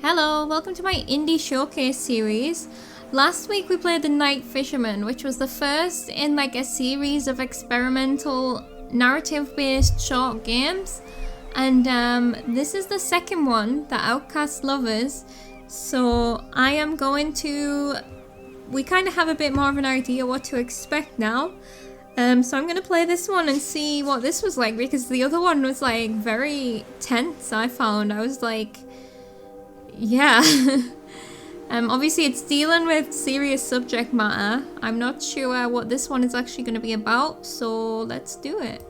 Hello, welcome to my indie showcase series. Last week we played The Night Fisherman, which was the first in like a series of experimental narrative-based short games. And this is the second one, the Outcast Lovers. So I am going to... We kind of have a bit more of an idea what to expect now. So I'm going to play this one and see what this was like, because the other one was like very tense, I found. I was like... Yeah. Obviously it's dealing with serious subject matter. I'm not sure what this one is actually going to be about, so let's do it.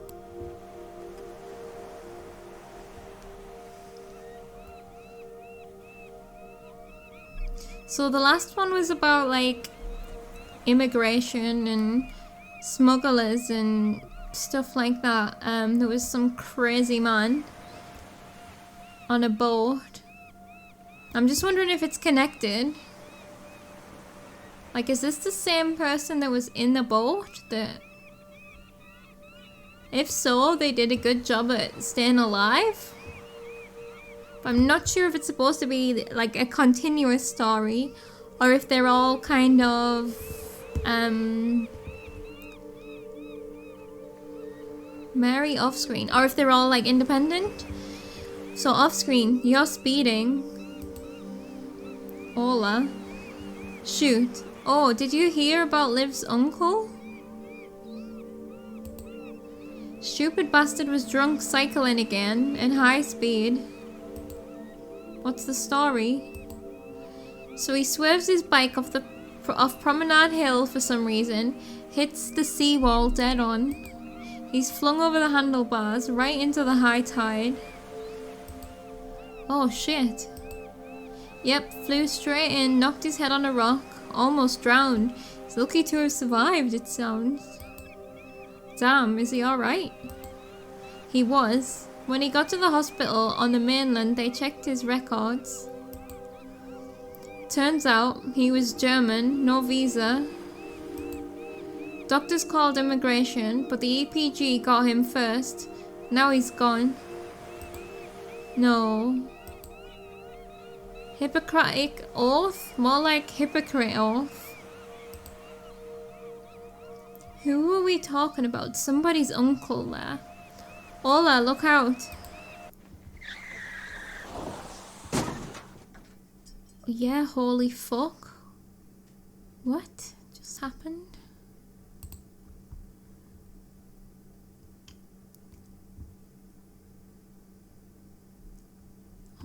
So the last one was about like immigration and smugglers and stuff like that. There was some crazy man on a boat. I'm just wondering if it's connected. Like, is this the same person that was in the boat? If so, they did a good job at staying alive. But I'm not sure if it's supposed to be like a continuous story, or if they're all kind of Mary off screen, or if they're all like independent. So off screen, you're speeding. Ola. Shoot. Oh, did you hear about Liv's uncle? Stupid bastard was drunk cycling again in high speed. What's the story? So he swerves his bike off Promenade Hill for some reason, hits the seawall dead on. He's flung over the handlebars right into the high tide. Oh shit. Yep, flew straight in, knocked his head on a rock, almost drowned. He's lucky to have survived, it sounds. Damn, is he alright? He was. When he got to the hospital on the mainland, they checked his records. Turns out, he was German, no visa. Doctors called immigration, but the EPG got him first. Now he's gone. No. Hippocratic oath? More like hypocrite oath. Who are we talking about? Somebody's uncle there. Ola, look out. Yeah, holy fuck. What just happened?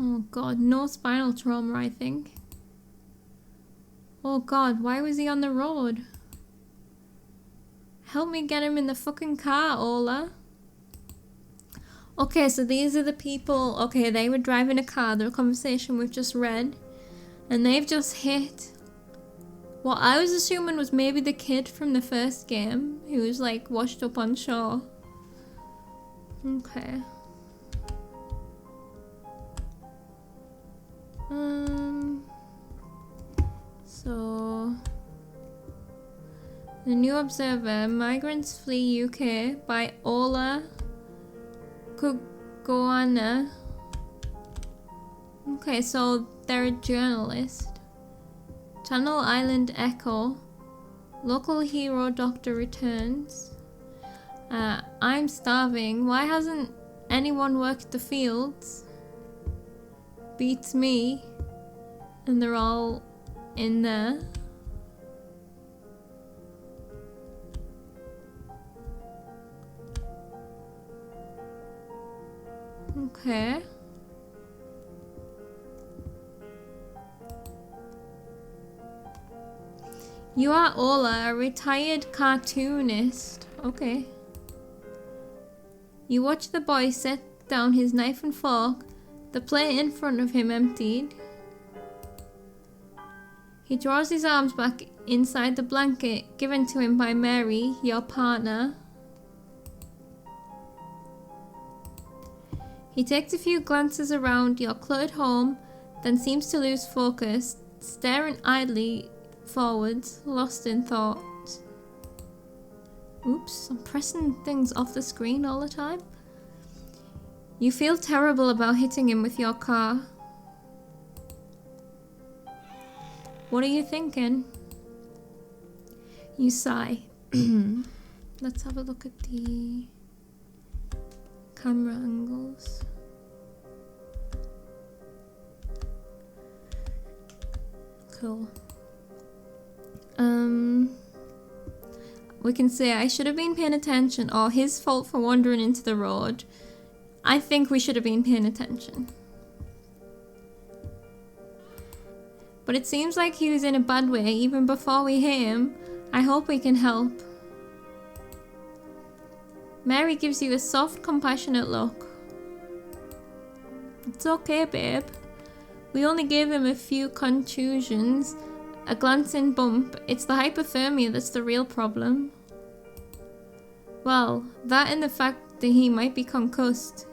Oh god, no spinal trauma, I think. Oh god, why was he on the road? Help me get him in the fucking car, Ola. Okay, so these are the people. Okay, they were driving a car, the conversation we've just read. And they've just hit what I was assuming was maybe the kid from the first game who was like washed up on shore. Okay. So The New Observer, Migrants Flee UK by Ola Kugoana. Okay, so they're a journalist. Channel Island Echo, local hero doctor returns. I'm starving. Why hasn't anyone worked the fields? Beats me. And they're all in there. Okay. You are Ola, a retired cartoonist. Okay. You watch the boy set down his knife and fork, the plate in front of him emptied. He draws his arms back inside the blanket given to him by Mary, your partner. He takes a few glances around your cluttered home, then seems to lose focus, staring idly forwards, lost in thought. Oops, I'm pressing things off the screen all the time. You feel terrible about hitting him with your car. What are you thinking? You sigh. Let's have a look at the camera angles. Cool. We can say I should have been paying attention, or his fault for wandering into the road. I think we should have been paying attention. But it seems like he was in a bad way even before we hit him. I hope we can help. Mary gives you a soft, compassionate look. It's okay, babe. We only gave him a few contusions, a glancing bump. It's the hypothermia that's the real problem. Well, that and the fact that he might be concussed.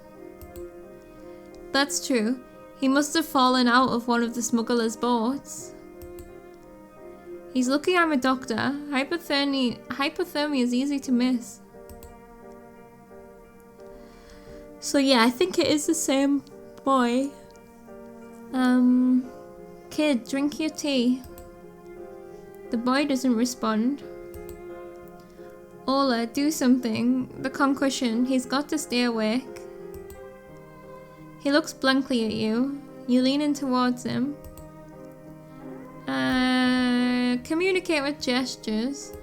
That's true. He must have fallen out of one of the smugglers' boats. He's lucky I'm a doctor. Hypothermia is easy to miss. So yeah, I think it is the same boy. Kid, drink your tea. The boy doesn't respond. Ola, do something. The concussion. He's got to stay awake. He looks blankly at you. You lean in towards him. Communicate with gestures.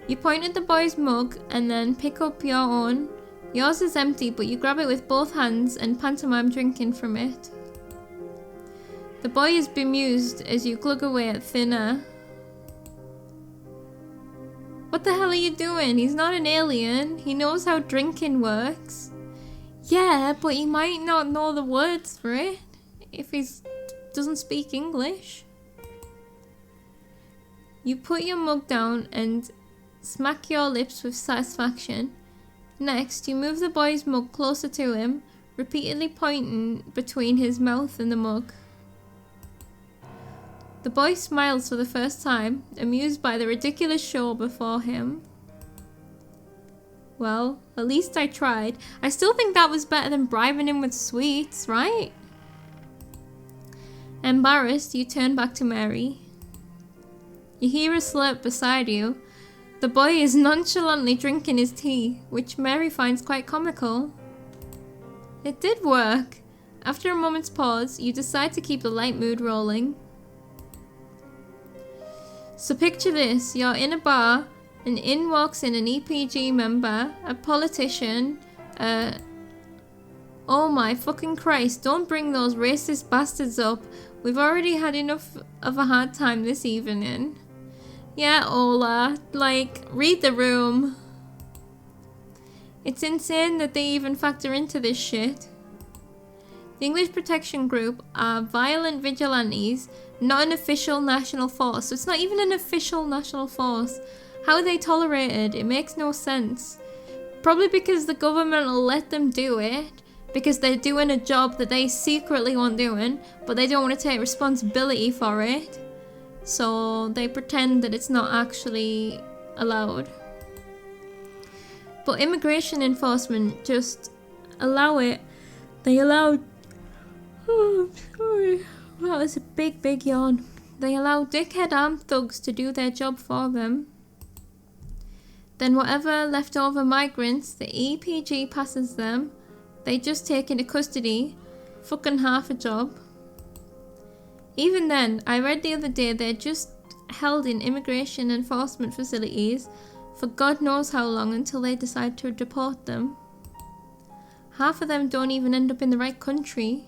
You point at the boy's mug and then pick up your own. Yours is empty, but you grab it with both hands and pantomime drinking from it. The boy is bemused as you glug away at thin air. What the hell are you doing? He's not an alien. He knows how drinking works. Yeah, but he might not know the words for it if he doesn't speak English. You put your mug down and smack your lips with satisfaction. Next, you move the boy's mug closer to him, repeatedly pointing between his mouth and the mug. The boy smiles for the first time, amused by the ridiculous show before him. Well, at least I tried. I still think that was better than bribing him with sweets, right? Embarrassed, you turn back to Mary. You hear a slurp beside you. The boy is nonchalantly drinking his tea, which Mary finds quite comical. It did work. After a moment's pause, you decide to keep the light mood rolling. So picture this, you're in a bar, and in walks in an EPG member, a politician, oh my fucking Christ, don't bring those racist bastards up. We've already had enough of a hard time this evening. Yeah, Ola, like, read the room. It's insane that they even factor into this shit. The English Protection Group are violent vigilantes, not an official national force. So it's not even an official national force. How are they tolerated? It makes no sense. Probably because the government will let them do it, because they're doing a job that they secretly want doing, but they don't want to take responsibility for it. So they pretend that it's not actually allowed. But immigration enforcement just allow it. They allow... Oh, sorry. That was a big yawn. They allow dickhead armed thugs to do their job for them. Then whatever leftover migrants the EPG passes them, they just take into custody. Fucking half a job. Even then, I read the other day they're just held in immigration enforcement facilities for God knows how long until they decide to deport them. Half of them don't even end up in the right country.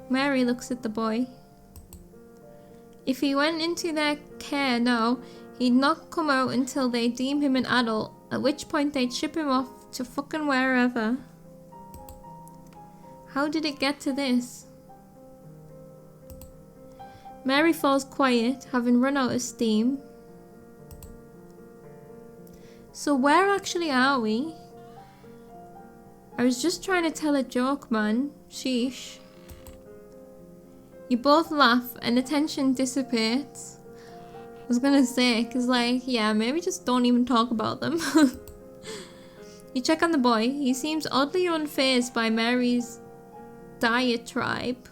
Mary looks at the boy. If he went into their care now, he'd not come out until they deem him an adult, at which point they'd ship him off to fucking wherever. How did it get to this? Mary falls quiet, having run out of steam. So where actually are we? I was just trying to tell a joke, man. Sheesh. You both laugh and the tension dissipates. I was gonna say, cause like, yeah, maybe just don't even talk about them. You check on the boy. He seems oddly unfazed by Mary's diatribe.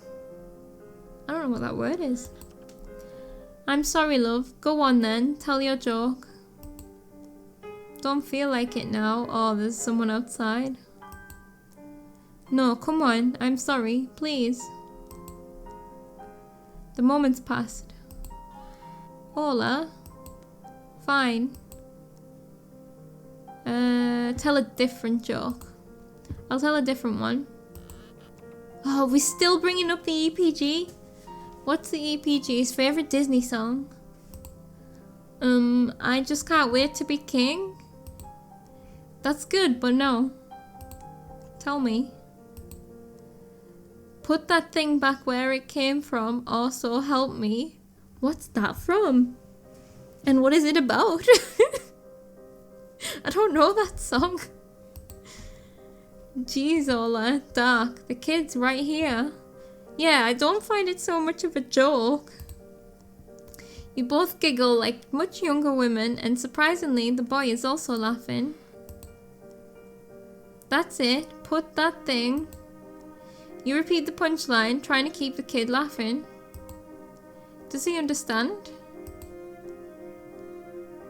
I don't know what that word is. I'm sorry, love. Go on then. Tell your joke. Don't feel like it now. Oh, there's someone outside. No, come on. I'm sorry. Please. The moment's passed. Hola. Fine. Tell a different joke. I'll tell a different one. Oh, we're still bringing up the EPG? What's the EPG's favourite Disney song? I just can't wait to be king? That's good, but no. Tell me. Put that thing back where it came from, also help me. What's that from? And what is it about? I don't know that song. Jeez, Ola, dark. The kid's right here. Yeah, I don't find it so much of a joke. You both giggle like much younger women, and surprisingly, the boy is also laughing. That's it. Put that thing. You repeat the punchline, trying to keep the kid laughing. Does he understand?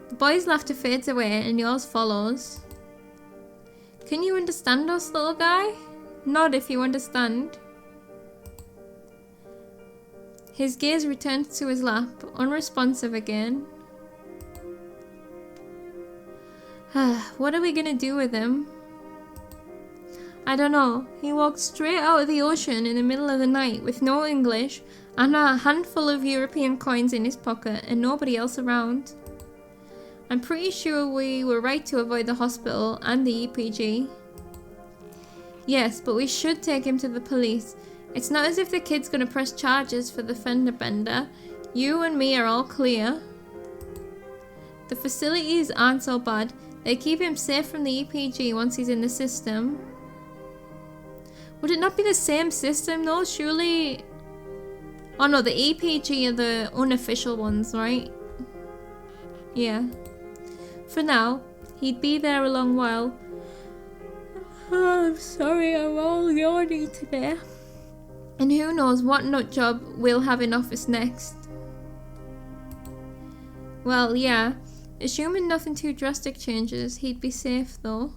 The boy's laughter fades away and yours follows. Can you understand us, little guy? Nod if you understand. His gaze returns to his lap, unresponsive again. What are we gonna do with him? I don't know. He walked straight out of the ocean in the middle of the night with no English and a handful of European coins in his pocket and nobody else around. I'm pretty sure we were right to avoid the hospital and the EPG. Yes, but we should take him to the police. It's not as if the kid's gonna press charges for the fender bender. You and me are all clear. The facilities aren't so bad. They keep him safe from the EPG once he's in the system. Would it not be the same system though? Surely... Oh no, the EPG are the unofficial ones, right? Yeah. For now, he'd be there a long while. Oh, I'm sorry, I'm all yawning today. And who knows what nut job we'll have in office next. Well, yeah. Assuming nothing too drastic changes, he'd be safe though.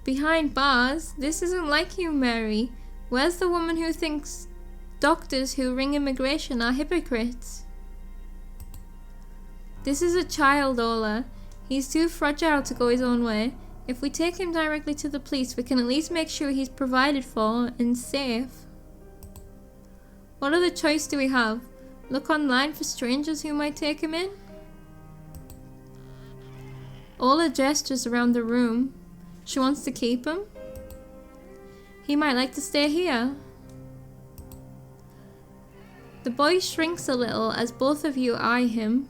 Behind bars? This isn't like you, Mary. Where's the woman who thinks doctors who ring immigration are hypocrites? This is a child, Ola. He's too fragile to go his own way. If we take him directly to the police, we can at least make sure he's provided for and safe. What other choice do we have? Look online for strangers who might take him in? Ola gestures around the room. She wants to keep him? He might like to stay here. The boy shrinks a little as both of you eye him.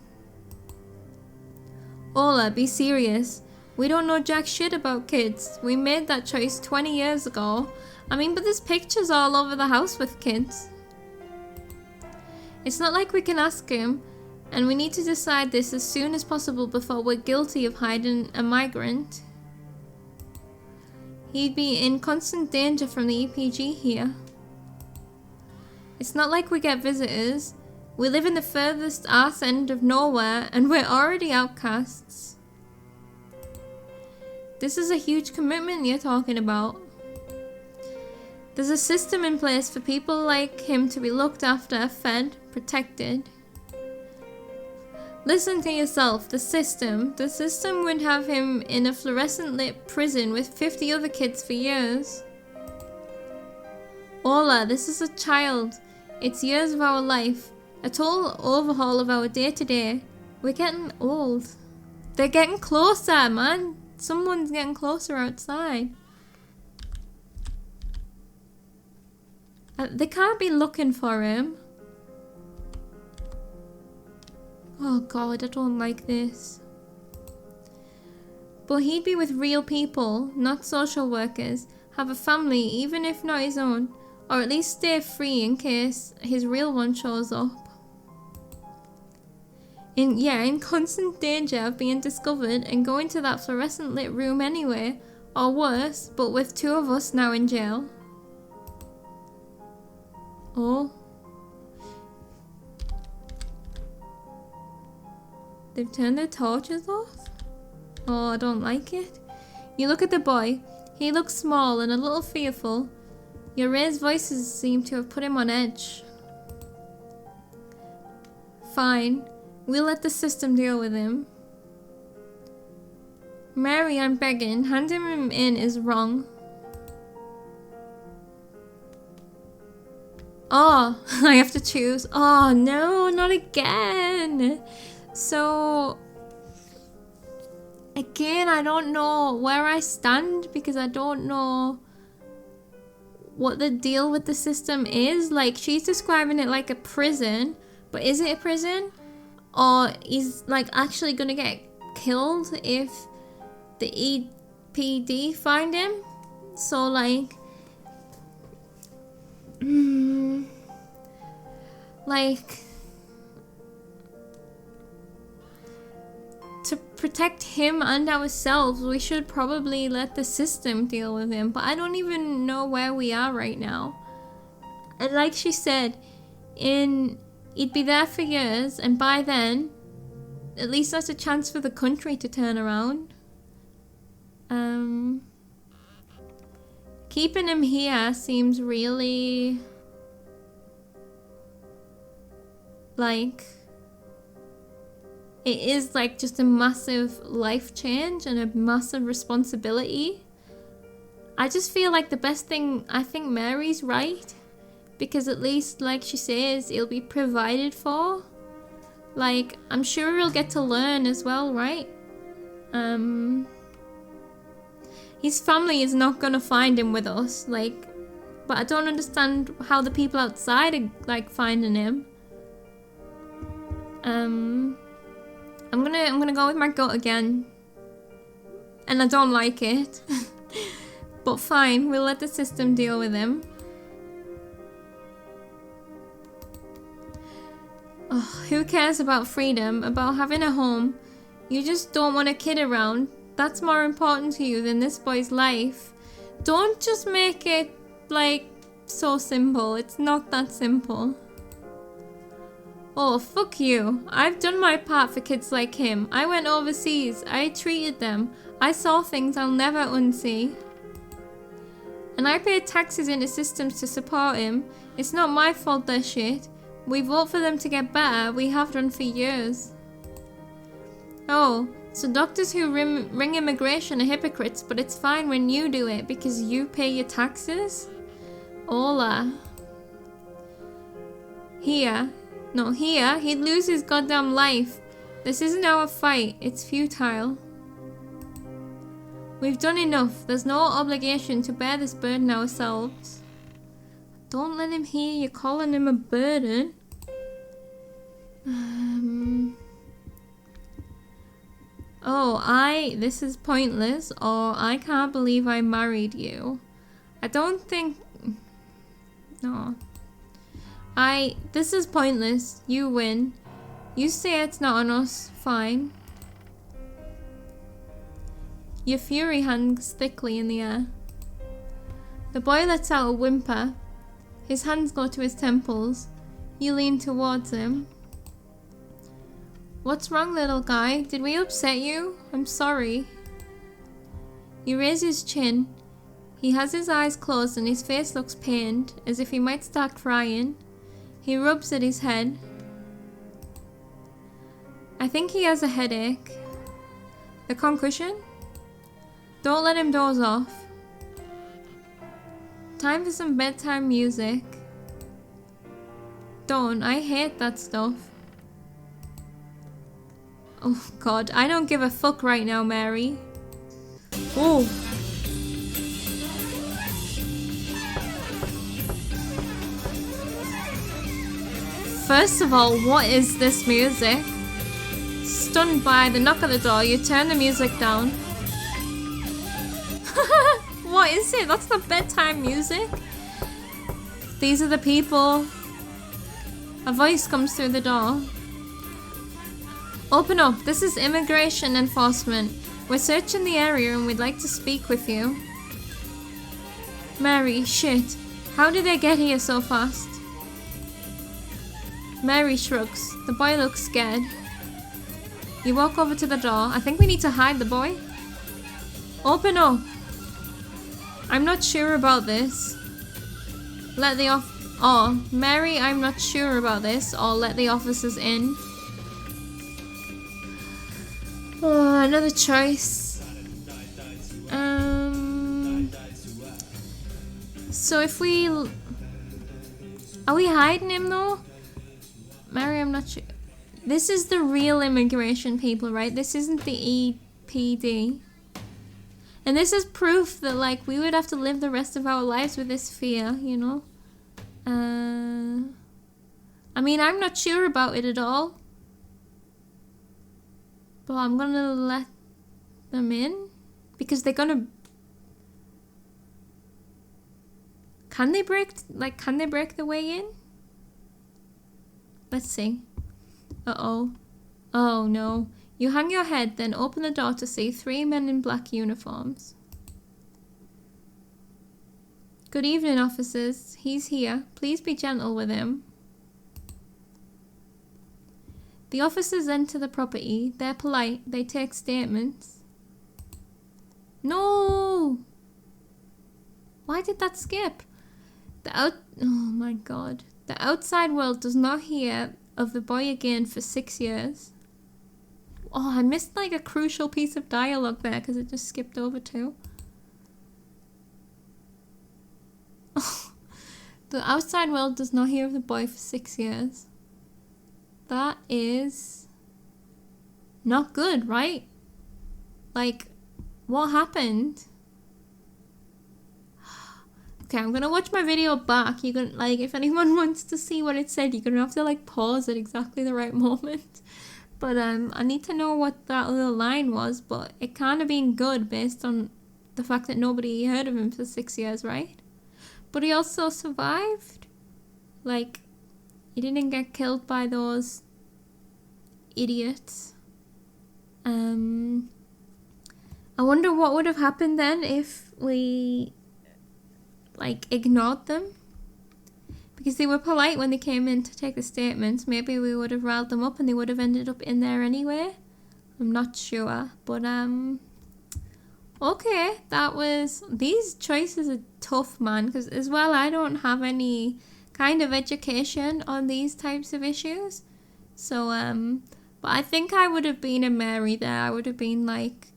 Ola, be serious. We don't know jack shit about kids. We made that choice 20 years ago. I mean, but there's pictures all over the house with kids. It's not like we can ask him, and we need to decide this as soon as possible before we're guilty of hiding a migrant. He'd be in constant danger from the EPG here. It's not like we get visitors. We live in the furthest arse end of nowhere and we're already outcasts. This is a huge commitment you're talking about. There's a system in place for people like him to be looked after, fed, protected. Listen to yourself, the system. The system would have him in a fluorescent lit prison with 50 other kids for years. Ola, this is a child. It's years of our life. A total overhaul of our day-to-day. We're getting old. They're getting closer, man. Someone's getting closer outside. They can't be looking for him. Oh god, I don't like this. But he'd be with real people, not social workers. Have a family, even if not his own. Or at least stay free in case his real one shows up. In constant danger of being discovered and going to that fluorescent lit room anyway. Or worse, but with two of us now in jail. Oh. They've turned their torches off? Oh, I don't like it. You look at the boy. He looks small and a little fearful. Your raised voices seem to have put him on edge. Fine. We'll let the system deal with him. Mary, I'm begging. Handing him in is wrong. Oh, I have to choose. Oh, no, not again. So, again, I don't know where I stand because I don't know what the deal with the system is. Like, she's describing it like a prison, but is it a prison? Or is, like, actually gonna get killed if the EPD find him? So, like, like, to protect him and ourselves, we should probably let the system deal with him. But I don't even know where we are right now. And like she said, he'd be there for years, and by then, at least that's a chance for the country to turn around. Keeping him here seems really like it is like just a massive life change and a massive responsibility. I just feel like the best thing, I think Mary's right, because at least, like she says, he'll be provided for. Like, I'm sure he'll get to learn as well, right? His family is not gonna find him with us, like, but I don't understand how the people outside are, like, finding him. I'm gonna go with my gut again. And I don't like it. But fine, we'll let the system deal with him. Oh, who cares about freedom, about having a home? You just don't want a kid around. That's more important to you than this boy's life. Don't just make it, like, so simple. It's not that simple. Oh, fuck you. I've done my part for kids like him. I went overseas. I treated them. I saw things I'll never unsee. And I paid taxes into systems to support him. It's not my fault they're shit. We vote for them to get better. We have done for years. Oh, so doctors who ring immigration are hypocrites, but it's fine when you do it because you pay your taxes? Hola. Here, he'd lose his goddamn life. This isn't our fight, it's futile. We've done enough, there's no obligation to bear this burden ourselves. Don't let him hear you calling him a burden. Oh, this is pointless, or I can't believe I married you. I don't think... No. This is pointless. You win. You say it's not on us. Fine. Your fury hangs thickly in the air. The boy lets out a whimper. His hands go to his temples. You lean towards him. What's wrong, little guy? Did we upset you? I'm sorry. You raise his chin. He has his eyes closed and his face looks pained, as if he might start crying. He rubs at his head. I think he has a headache. A concussion? Don't let him doze off. Time for some bedtime music. Don't, I hate that stuff. Oh god, I don't give a fuck right now, Mary. Oh. First of all, what is this music? Stunned by the knock at the door, you turn the music down. What is it? That's not bedtime music. These are the people. A voice comes through the door. Open up. This is immigration enforcement. We're searching the area and we'd like to speak with you. Mary, shit. How did they get here so fast? Mary shrugs. The boy looks scared. You walk over to the door. I think we need to hide the boy. Open up. I'm not sure about this. Let the Oh, Mary, I'm not sure about this. Or let the officers in. Oh, another choice. So if we... Are we hiding him though? Mary, I'm not sure. This is the real immigration people, right? This isn't the EPD. And this is proof that, like, we would have to live the rest of our lives with this fear, you know? I mean, I'm not sure about it at all. But I'm gonna let them in. Because they're gonna... Can they break the way in? Let's see. Uh-oh. Oh, no. You hang your head, then open the door to see 3 men in black uniforms. Good evening, officers. He's here. Please be gentle with him. The officers enter the property. They're polite. They take statements. No! Why did that skip? Oh my god. The outside world does not hear of the boy again for 6 years. Oh, I missed like a crucial piece of dialogue there because it just skipped over to. The outside world does not hear of the boy for 6 years. That is not good, right? Like, what happened? Okay, I'm gonna watch my video back. You're gonna, like, if anyone wants to see what it said, you're gonna have to, like, pause at exactly the right moment. But, I need to know what that little line was, but it can't have been good based on the fact that nobody heard of him for 6 years, right? But he also survived. Like, he didn't get killed by those idiots. I wonder what would have happened then if we... like, ignored them, because they were polite when they came in to take the statements. Maybe we would have riled them up and they would have ended up in there anyway. I'm not sure, but okay, that was... These choices are tough, man, because as well I don't have any kind of education on these types of issues. So but I think I would have been a Mary there. I would have been like,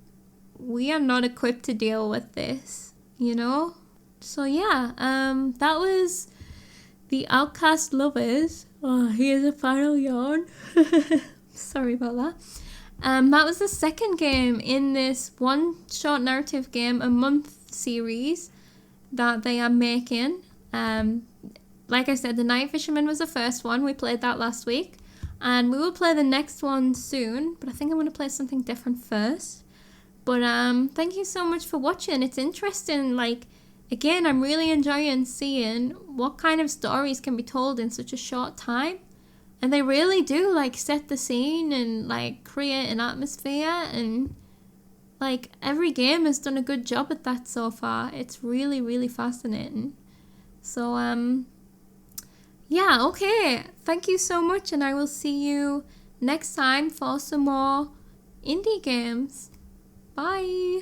we are not equipped to deal with this, you know? So yeah, that was the Outcast Lovers. Oh, here's a final yawn. Sorry about that. That was the second game in this one short narrative game a month series that they are making. Like I said, the Night Fisherman was the first one. We played that last week. And we will play the next one soon. But I think I'm going to play something different first. But thank you so much for watching. It's interesting, like... Again, I'm really enjoying seeing what kind of stories can be told in such a short time. And they really do, like, set the scene and, like, create an atmosphere. And, like, every game has done a good job at that so far. It's really, really fascinating. So, yeah, okay. Thank you so much. And I will see you next time for some more indie games. Bye.